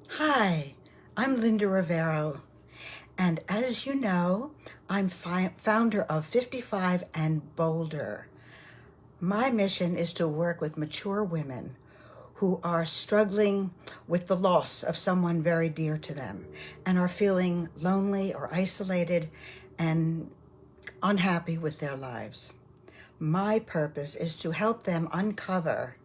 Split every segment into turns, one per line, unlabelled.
Hi, I'm Linda Rivero, and as you know, I'm founder of 55 and Bolder. My mission is to work with mature women who are struggling with the loss of someone very dear to them and are feeling lonely or isolated and unhappy with their lives. My purpose is to help them uncover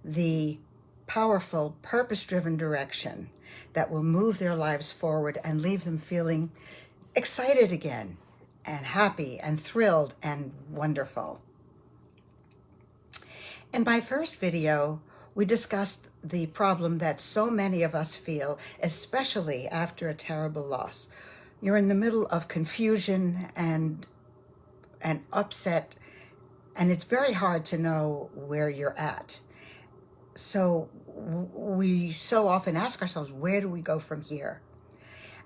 the powerful, purpose driven direction that will move their lives forward and leave them feeling excited again and happy and thrilled and wonderful. In my first video, we discussed the problem that so many of us feel, especially after a terrible loss. You're in the middle of confusion and upset, and it's very hard to know where you're at. So we so often ask ourselves, where do we go from here?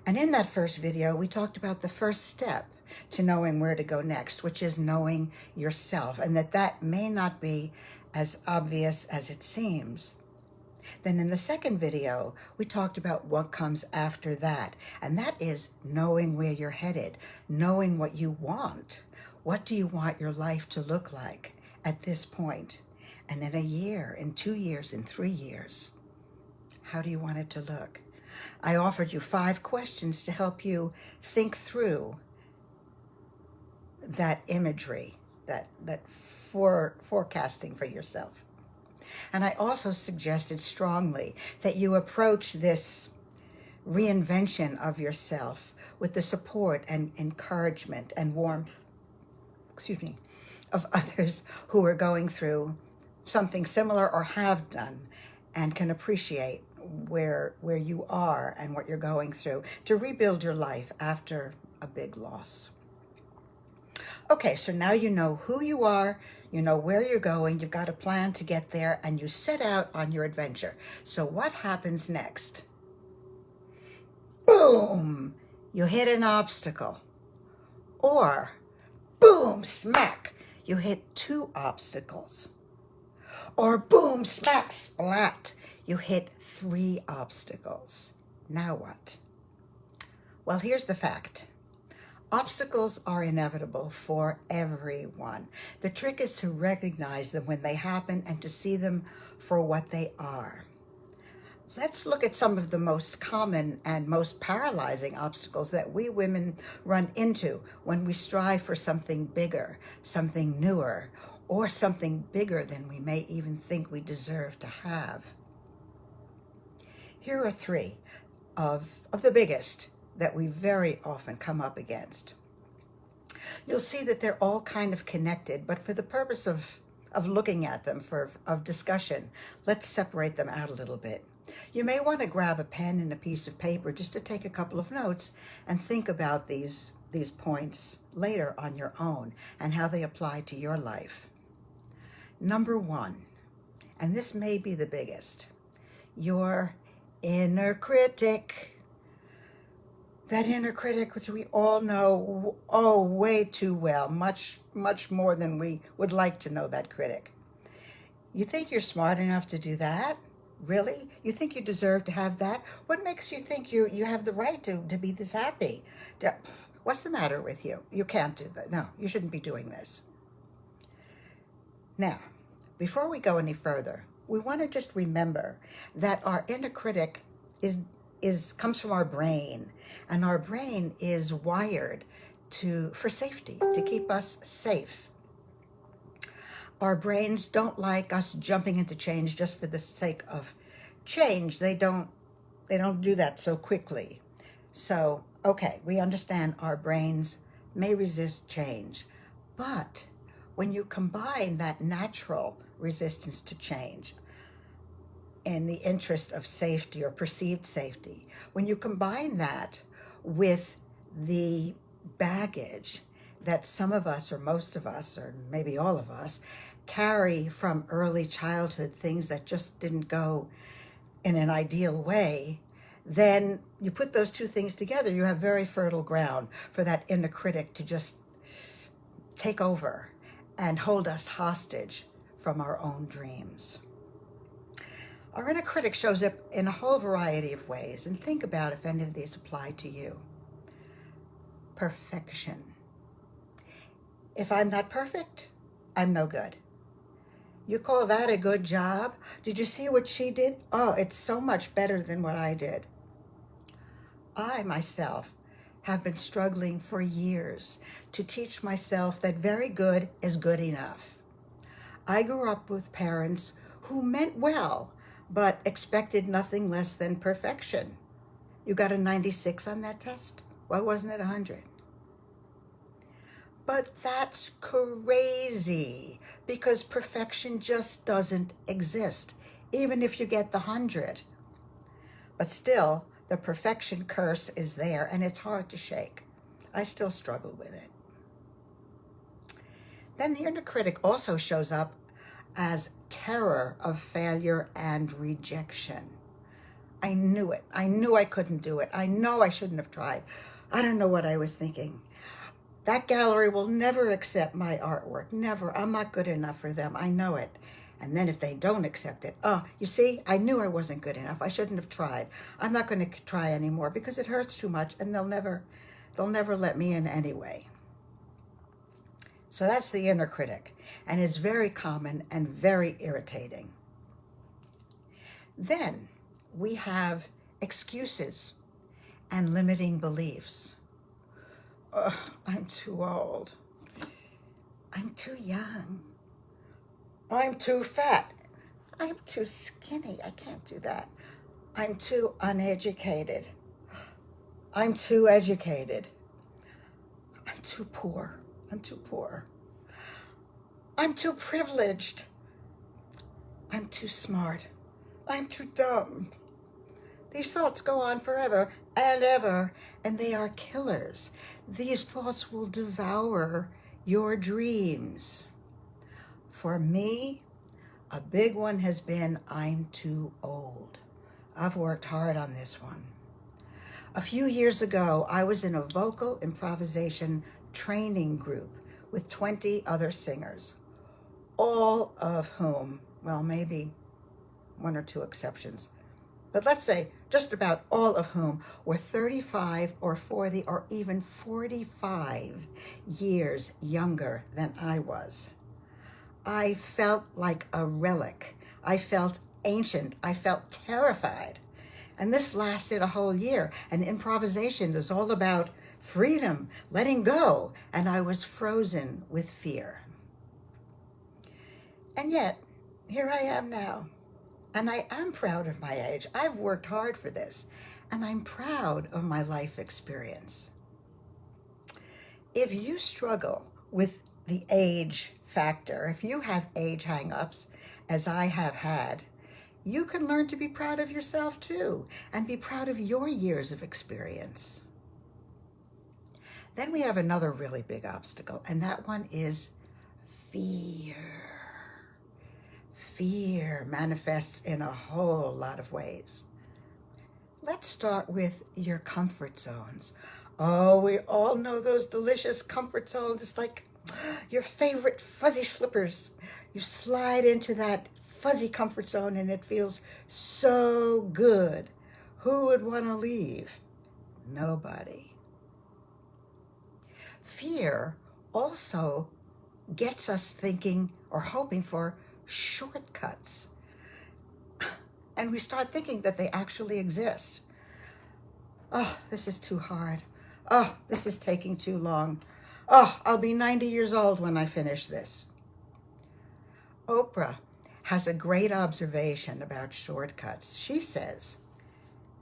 And in that first video, we talked about the first step to knowing where to go next, which is knowing yourself, and that may not be as obvious as it seems. Then in the second video, we talked about what comes after that, and that is knowing where you're headed, knowing what you want. What do you want your life to look like at this point? And in a year, in 2 years, in 3 years, how do you want it to look? I offered you 5 questions to help you think through that imagery, that forecasting for yourself. And I also suggested strongly that you approach this reinvention of yourself with the support and encouragement and warmth, of others who are going through something similar or have done and can appreciate where you are and what you're going through to rebuild your life after a big loss. Okay, so now you know who you are, you know where you're going, you've got a plan to get there, and you set out on your adventure. So what happens next? Boom! You hit an obstacle. Or, boom, smack, you hit 2 obstacles. Or boom, smack, splat, you hit 3 obstacles. Now what? Well, here's the fact. Obstacles are inevitable for everyone. The trick is to recognize them when they happen and to see them for what they are. Let's look at some of the most common and most paralyzing obstacles that we women run into when we strive for something bigger, something newer, or something bigger than we may even think we deserve to have. Here are 3 of the biggest that we very often come up against. You'll see that they're all kind of connected, but for the purpose of looking at them, of discussion, let's separate them out a little bit. You may want to grab a pen and a piece of paper just to take a couple of notes and think about these points later on your own and how they apply to your life. Number 1, and this may be the biggest, your inner critic. That inner critic, which we all know, way too well, much more than we would like to know that critic. You think you're smart enough to do that? Really? You think you deserve to have that? What makes you think you have the right to be this happy? What's the matter with you? You can't do that. No, you shouldn't be doing this. Now, before we go any further, we want to just remember that our inner critic comes from our brain, and our brain is wired for safety, to keep us safe. Our brains don't like us jumping into change just for the sake of change. They don't do that so quickly. So, okay, we understand our brains may resist change, but when you combine that natural resistance to change in the interest of safety or perceived safety, when you combine that with the baggage that some of us, or most of us, or maybe all of us, carry from early childhood, things that just didn't go in an ideal way, then you put those 2 things together, you have very fertile ground for that inner critic to just take over and hold us hostage from our own dreams. Our inner critic shows up in a whole variety of ways, and think about if any of these apply to you. Perfection. If I'm not perfect, I'm no good. You call that a good job? Did you see what she did? Oh, it's so much better than what I did. I myself have been struggling for years to teach myself that very good is good enough. I grew up with parents who meant well, but expected nothing less than perfection. You got a 96 on that test? Why wasn't it 100? But that's crazy, because perfection just doesn't exist, even if you get the 100. But still, the perfection curse is there, and it's hard to shake. I still struggle with it. Then the inner critic also shows up as terror of failure and rejection. I knew it. I knew I couldn't do it. I know I shouldn't have tried. I don't know what I was thinking. That gallery will never accept my artwork. Never. I'm not good enough for them. I know it. And then if they don't accept it, oh, you see, I knew I wasn't good enough. I shouldn't have tried. I'm not going to try anymore because it hurts too much, and they'll never let me in anyway. So that's the inner critic, and it's very common and very irritating. Then we have excuses and limiting beliefs. Oh, I'm too old. I'm too young. I'm too fat. I'm too skinny. I can't do that. I'm too uneducated. I'm too educated. I'm too poor. I'm too poor. I'm too privileged. I'm too smart. I'm too dumb. These thoughts go on forever and ever, and they are killers. These thoughts will devour your dreams. For me, a big one has been, I'm too old. I've worked hard on this one. A few years ago, I was in a vocal improvisation training group with 20 other singers, all of whom, well, maybe one or two exceptions, but let's say just about all of whom were 35 or 40 or even 45 years younger than I was. I felt like a relic. I felt ancient. I felt terrified. And this lasted a whole year. And improvisation is all about freedom, letting go. And I was frozen with fear. And yet, here I am now. And I am proud of my age. I've worked hard for this. And I'm proud of my life experience. If you struggle with the age factor, if you have age hang-ups, as I have had, you can learn to be proud of yourself too, and be proud of your years of experience. Then we have another really big obstacle, and that one is fear. Fear manifests in a whole lot of ways. Let's start with your comfort zones. Oh, we all know those delicious comfort zones. It's like your favorite fuzzy slippers. You slide into that fuzzy comfort zone and it feels so good. Who would want to leave? Nobody. Fear also gets us thinking or hoping for shortcuts. And we start thinking that they actually exist. Oh, this is too hard. Oh, this is taking too long. Oh, I'll be 90 years old when I finish this. Oprah has a great observation about shortcuts. She says,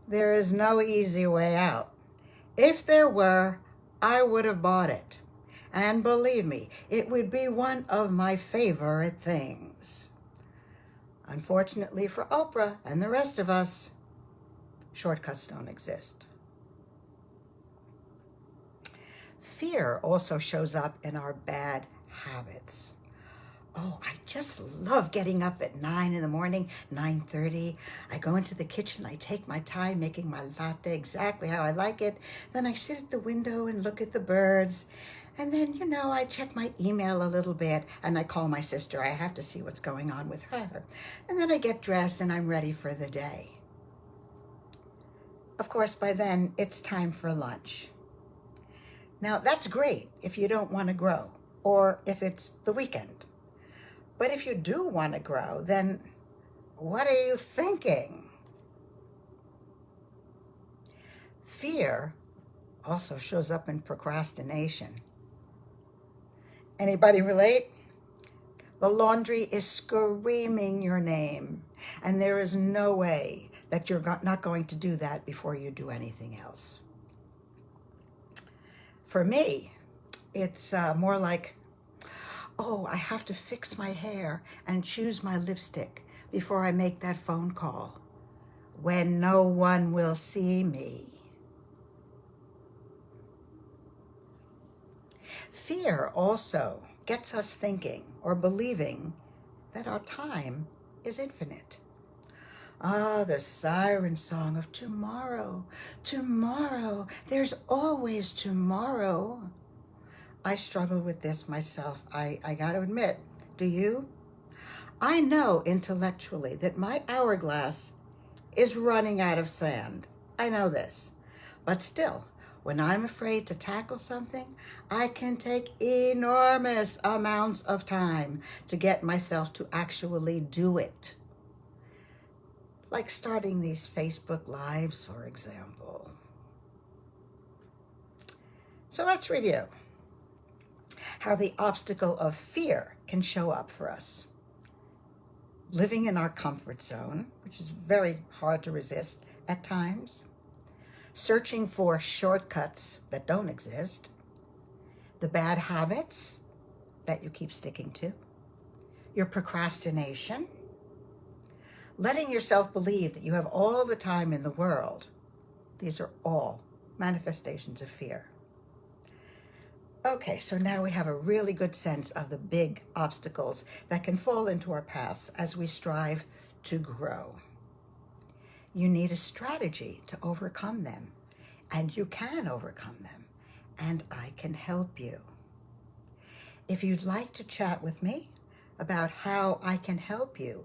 there is no easy way out. If there were, I would have bought it. And believe me, it would be one of my favorite things. Unfortunately for Oprah and the rest of us, shortcuts don't exist. Fear also shows up in our bad habits. Oh, I just love getting up at 9 in the morning, 9:30. I go into the kitchen, I take my time making my latte exactly how I like it. Then I sit at the window and look at the birds. And then, you know, I check my email a little bit and I call my sister. I have to see what's going on with her. And then I get dressed and I'm ready for the day. Of course, by then it's time for lunch. Now, that's great if you don't want to grow or if it's the weekend. But if you do want to grow, then what are you thinking? Fear also shows up in procrastination. Anybody relate? The laundry is screaming your name, and there is no way that you're not going to do that before you do anything else. For me, it's more like, oh, I have to fix my hair and choose my lipstick before I make that phone call when no one will see me. Fear also gets us thinking or believing that our time is infinite. Ah, the siren song of tomorrow, tomorrow, there's always tomorrow. I struggle with this myself, I got to admit. Do you? I know intellectually that my hourglass is running out of sand. I know this. But still, when I'm afraid to tackle something, I can take enormous amounts of time to get myself to actually do it. Like starting these Facebook Lives, for example. So let's review how the obstacle of fear can show up for us. Living in our comfort zone, which is very hard to resist at times. Searching for shortcuts that don't exist. The bad habits that you keep sticking to. Your procrastination. Letting yourself believe that you have all the time in the world. These are all manifestations of fear. Okay, so now we have a really good sense of the big obstacles that can fall into our paths as we strive to grow. You need a strategy to overcome them, and you can overcome them, and I can help you. If you'd like to chat with me about how I can help you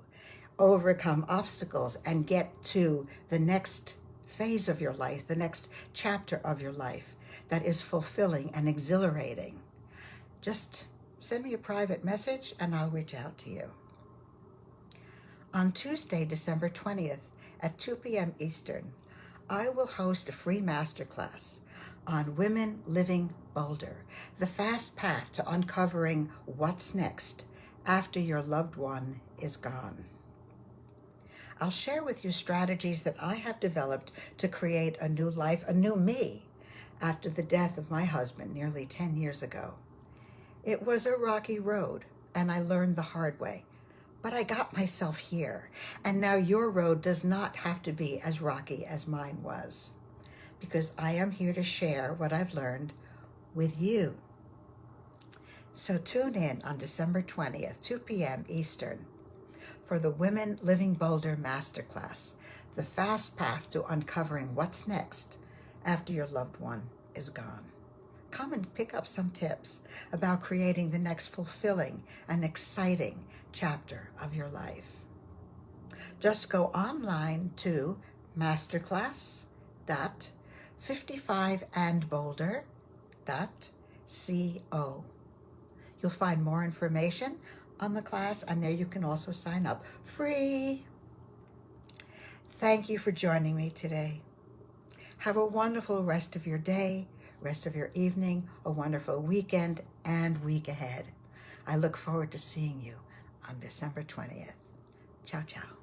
overcome obstacles and get to the next phase of your life, the next chapter of your life that is fulfilling and exhilarating, just send me a private message and I'll reach out to you. On Tuesday, December 20th at 2 p.m. Eastern, I will host a free masterclass on Women Living Bolder, the fast path to uncovering what's next after your loved one is gone. I'll share with you strategies that I have developed to create a new life, a new me, after the death of my husband nearly 10 years ago. It was a rocky road, and I learned the hard way. But I got myself here, and now your road does not have to be as rocky as mine was, because I am here to share what I've learned with you. So tune in on December 20th, 2 p.m. Eastern, for the Women Living Bolder Masterclass, the fast path to uncovering what's next after your loved one is gone. Come and pick up some tips about creating the next fulfilling and exciting chapter of your life. Just go online to masterclass.55andbolder.co. You'll find more information on the class, and there you can also sign up free. Thank you for joining me today. Have a wonderful rest of your day, rest of your evening, a wonderful weekend and week ahead. I look forward to seeing you on December 20th. Ciao, ciao.